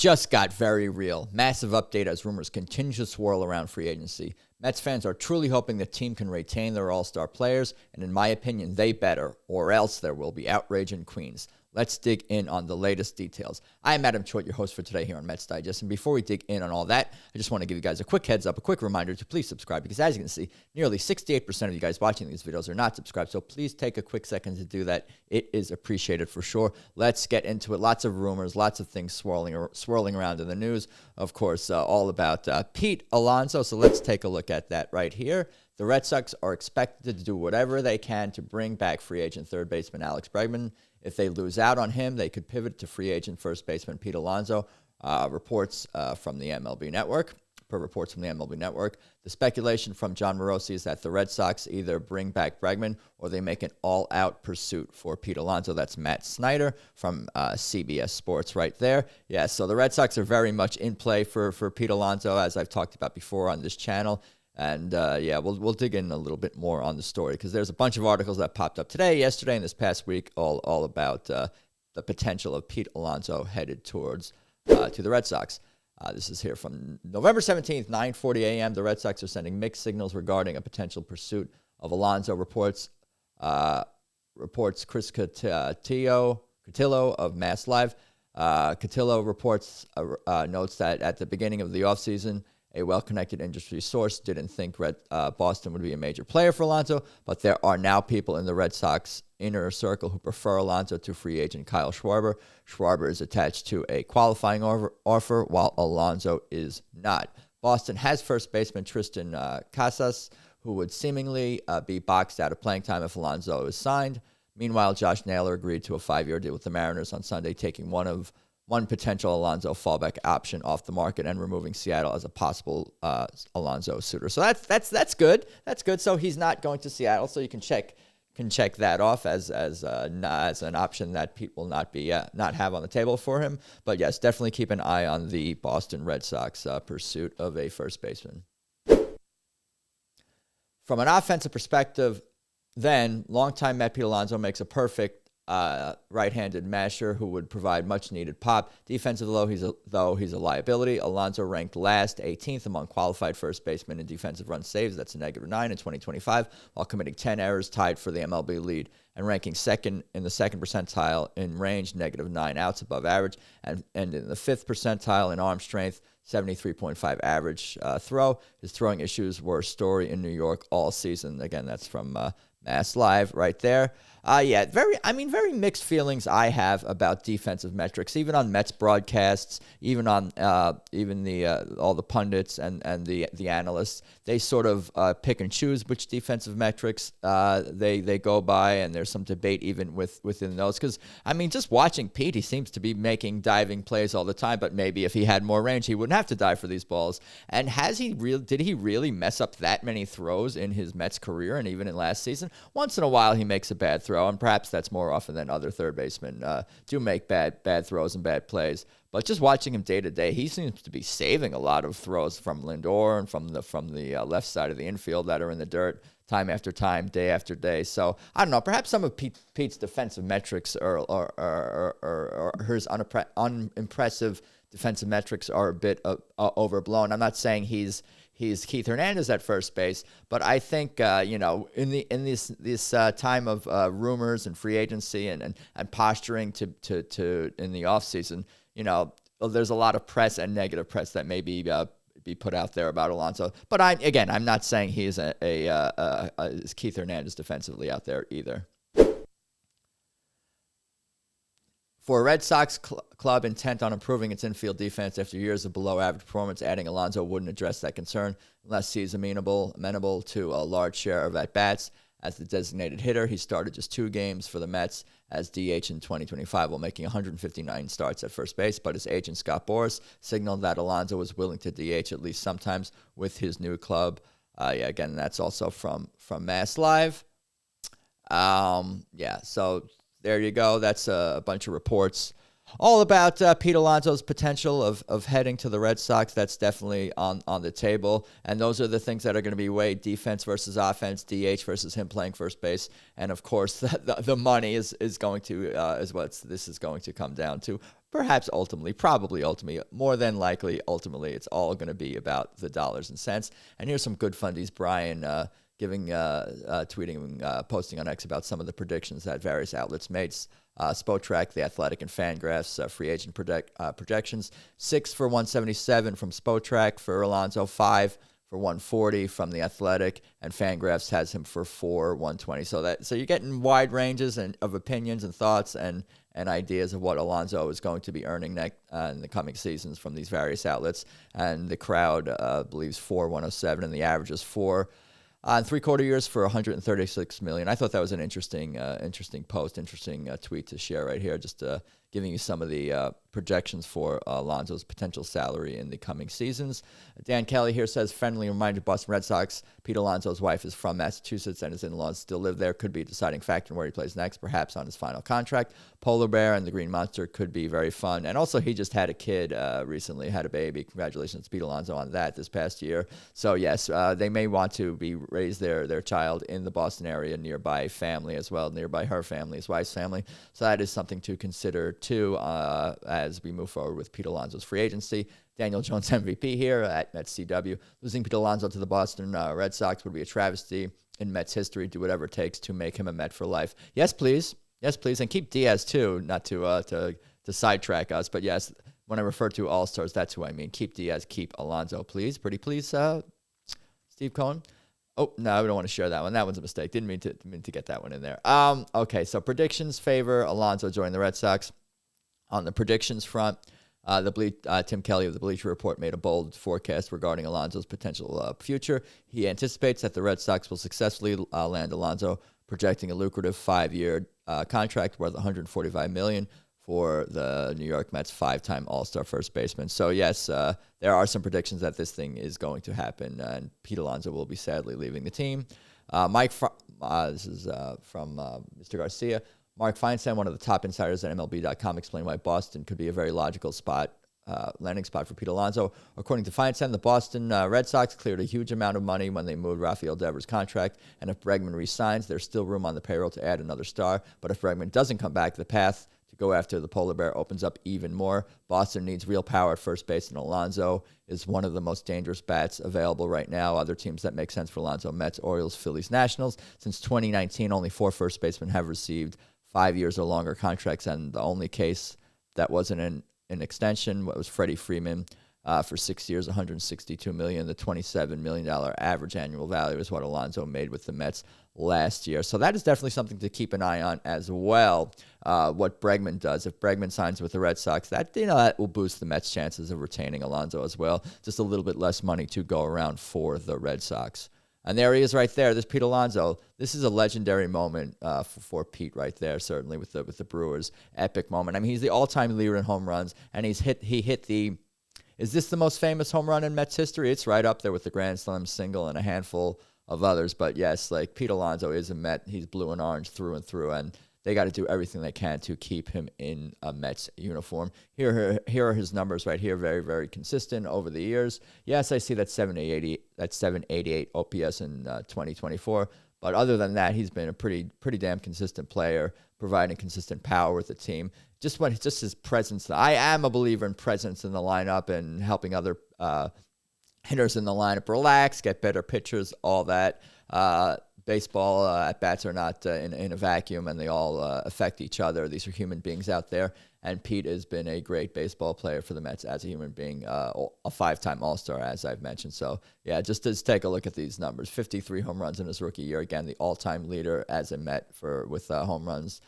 just got very real. Massive update as rumors continue to swirl around free agency. Mets fans are truly hoping the team can retain their all-star players, and in my opinion, they better, or else there will be outrage in Queens. Let's dig in on the latest details. I am Adam Choit, your host for today here on Mets Digest, and before we dig in on all that, I just want to give you guys a quick heads up, a quick reminder to please subscribe, because as you can see, nearly 68% of you guys watching these videos are not subscribed, so please take a quick second to do that. It is appreciated for sure. Let's get into it. Lots of rumors, lots of things swirling around in the news. Of course, all about Pete Alonso, so let's take a look at that right here. The Red Sox are expected to do whatever they can to bring back free agent third baseman Alex Bregman. If they lose out on him, they could pivot to free agent first baseman Pete Alonso. Reports from the MLB Network. Per reports from the MLB Network, the speculation from John Morosi is that the Red Sox either bring back Bregman or they make an all-out pursuit for Pete Alonso. That's Matt Snyder from CBS Sports right there. Yeah, so the Red Sox are very much in play for Pete Alonso, as I've talked about before on this channel. And, yeah, we'll dig in a little bit more on the story because there's a bunch of articles that popped up today, yesterday, and this past week all about the potential of Pete Alonso headed towards to the Red Sox. This is here from November 17th, 9:40 a.m. The Red Sox are sending mixed signals regarding a potential pursuit of Alonso. Reports Chris Cotillo of Mass Live. Cotillo notes that at the beginning of the offseason, a well-connected industry source didn't think Boston would be a major player for Alonso, but there are now people in the Red Sox inner circle who prefer Alonso to free agent Kyle Schwarber. Schwarber is attached to a qualifying offer, while Alonso is not. Boston has first baseman Tristan Casas, who would seemingly be boxed out of playing time if Alonso is signed. Meanwhile, Josh Naylor agreed to a 5-year deal with the Mariners on Sunday, taking one potential Alonso fallback option off the market and removing Seattle as a possible Alonso suitor. So that's good. That's good. So he's not going to Seattle. So you can check that off as an option that Pete will not have on the table for him. But yes, definitely keep an eye on the Boston Red Sox pursuit of a first baseman. From an offensive perspective, then longtime Met Pete Alonso makes a perfect right-handed masher who would provide much-needed pop. Defensively, though he's a liability. Alonso ranked last 18th among qualified first basemen in defensive run saves. That's a -9 in 2025, while committing 10 errors, tied for the MLB lead, and ranking second in the second percentile in range, -9 outs above average, and in the fifth percentile in arm strength, 73.5 average throw. His throwing issues were a story in New York all season. Again, that's from Mass Live right there. Yeah, very mixed feelings I have about defensive metrics, even on Mets broadcasts, even on all the pundits and the analysts. They sort of pick and choose which defensive metrics they go by, and there's some debate even within those. Because just watching Pete, he seems to be making diving plays all the time, but maybe if he had more range, he wouldn't have to dive for these balls. And did he really mess up that many throws in his Mets career and even in last season? Once in a while, he makes a bad throw, and perhaps that's more often than other third basemen do make bad throws and bad plays. But just watching him day to day, he seems to be saving a lot of throws from Lindor and from the left side of the infield that are in the dirt time after time, day after day. So I don't know. Perhaps some of Pete's defensive metrics or his unimpressive defensive metrics are a bit overblown. I'm not saying he's Keith Hernandez at first base, but I think in this time of rumors and free agency and posturing to in the offseason, there's a lot of press and negative press that may be put out there about Alonso. But I'm not saying he is is Keith Hernandez defensively out there either. For a Red Sox club intent on improving its infield defense after years of below-average performance, adding Alonso wouldn't address that concern unless he's amenable to a large share of at-bats. As the designated hitter, he started just 2 games for the Mets as DH in 2025 while making 159 starts at first base, but his agent Scott Boras signaled that Alonso was willing to DH at least sometimes with his new club. Again, that's also from Mass Live. So there you go. That's a bunch of reports all about Pete Alonso's potential of heading to the Red Sox. That's definitely on the table. And those are the things that are going to be weighed: defense versus offense, DH versus him playing first base. And, of course, the money is going to is what this is going to come down to. perhaps ultimately, probably ultimately, more than likely, ultimately, it's all going to be about the dollars and cents. And here's some good fundies. Brian tweeting, posting on X about some of the predictions that various outlets made. Spotrac, The Athletic, and Fangraphs free agent projections. 6 for 177 from Spotrac for Alonso, 5 for 140 from The Athletic, and Fangraphs has him for 120. So you're getting wide ranges of opinions and thoughts and ideas of what Alonso is going to be earning in the coming seasons from these various outlets. And the crowd believes 107, and the average is 4 on 3/4 years for 136 million. I thought that was an interesting post, interesting tweet to share right here, just giving you some of the projections for Alonso's potential salary in the coming seasons. Dan Kelly here says, friendly reminder, Boston Red Sox, Pete Alonso's wife is from Massachusetts and his in-laws still live there. Could be a deciding factor in where he plays next, perhaps on his final contract. Polar Bear and the Green Monster could be very fun. And also, he just had a kid recently, had a baby. Congratulations, Pete Alonso, on that this past year. So, yes, they may want to raise their child in the Boston area, nearby family as well, nearby her family, his wife's family. So that is something to consider, too, as we move forward with Pete Alonso's free agency. Daniel Jones MVP here at Mets CW. Losing Pete Alonso to the Boston Red Sox would be a travesty in Mets history. Do whatever it takes to make him a Met for life. Yes, please. Yes, please. And keep Diaz, too, not to sidetrack us. But, yes, when I refer to All-Stars, that's who I mean. Keep Diaz, keep Alonso, please. Pretty please, Steve Cohen. Oh, no, we don't want to share that one. That one's a mistake. Didn't mean to get that one in there. Okay, so predictions favor Alonso joining the Red Sox. On the predictions front, Tim Kelly of the Bleacher Report made a bold forecast regarding Alonso's potential future. He anticipates that the Red Sox will successfully land Alonso, projecting a lucrative 5-year contract worth $145 million for the New York Mets 5-time All-Star first baseman. So, yes, there are some predictions that this thing is going to happen, and Pete Alonso will be sadly leaving the team. This is from Mr. Garcia. Mark Feinstein, one of the top insiders at MLB.com, explained why Boston could be a very logical landing spot for Pete Alonso. According to Feinstein, the Boston Red Sox cleared a huge amount of money when they moved Rafael Devers' contract, and if Bregman resigns, there's still room on the payroll to add another star. But if Bregman doesn't come back, the path to go after the Polar Bear opens up even more. Boston needs real power at first base, and Alonso is one of the most dangerous bats available right now. Other teams that make sense for Alonso: Mets, Orioles, Phillies, Nationals. Since 2019, only 4 first basemen have received 5 years or longer contracts, and the only case that wasn't an extension was Freddie Freeman for 6 years, $162 million. The $27 million average annual value is what Alonso made with the Mets last year. So that is definitely something to keep an eye on as well. What Bregman does, if Bregman signs with the Red Sox, that will boost the Mets' chances of retaining Alonso as well. Just a little bit less money to go around for the Red Sox. And there he is right there. This Pete Alonso. This is a legendary moment for Pete right there, certainly with the Brewers. Epic moment. I mean, he's the all-time leader in home runs, and he hit the... Is this the most famous home run in Mets history? It's right up there with the Grand Slam single and a handful of others. But yes, like Pete Alonso is a Met. He's blue and orange through and through, and they got to do everything they can to keep him in a Mets uniform. Here are his numbers right here, very, very consistent over the years. Yes, I see that 788 OPS in 2024. But other than that, he's been a pretty damn consistent player, providing consistent power with the team. Just his presence. I am a believer in presence in the lineup and helping other hitters in the lineup relax, get better pitchers, all that. Baseball at-bats are not in a vacuum, and they all affect each other. These are human beings out there, and Pete has been a great baseball player for the Mets as a human being, a 5-time All-Star, as I've mentioned. So, yeah, just take a look at these numbers. 53 home runs in his rookie year. Again, the all-time leader as a Met with home runs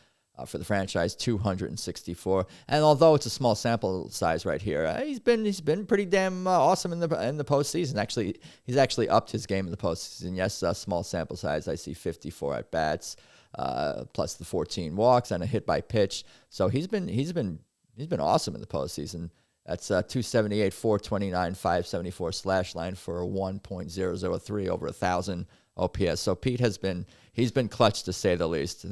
for the franchise, 264. And although it's a small sample size right here, he's been pretty damn awesome in the postseason. Actually, he's actually upped his game in the postseason. Yes, small sample size. I see 54 at bats, plus the 14 walks and a hit by pitch. So he's been awesome in the postseason. That's 278, 429, 574 slash line for a 1.003 over 1,000 OPS. So Pete he's been clutch to say the least.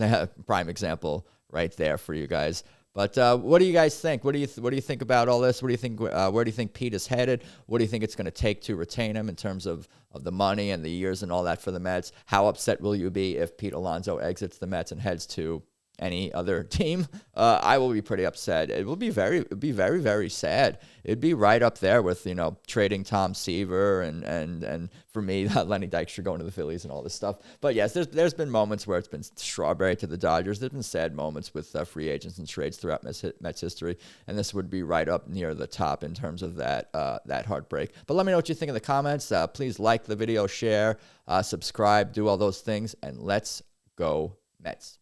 Prime example right there for you guys. But what do you guys think? What do you think about all this? What do you think? Where do you think Pete is headed? What do you think it's going to take to retain him in terms of the money and the years and all that for the Mets? How upset will you be if Pete Alonso exits the Mets and heads to any other team, I will be pretty upset. It would be very, very sad. It'd be right up there with, you know, trading Tom Seaver and for me, Lenny Dykstra going to the Phillies and all this stuff. But yes, there's been moments where it's been strawberry to the Dodgers. There's been sad moments with free agents and trades throughout Mets history, and this would be right up near the top in terms of that heartbreak. But let me know what you think in the comments. Please like the video, share, subscribe, do all those things, and let's go Mets.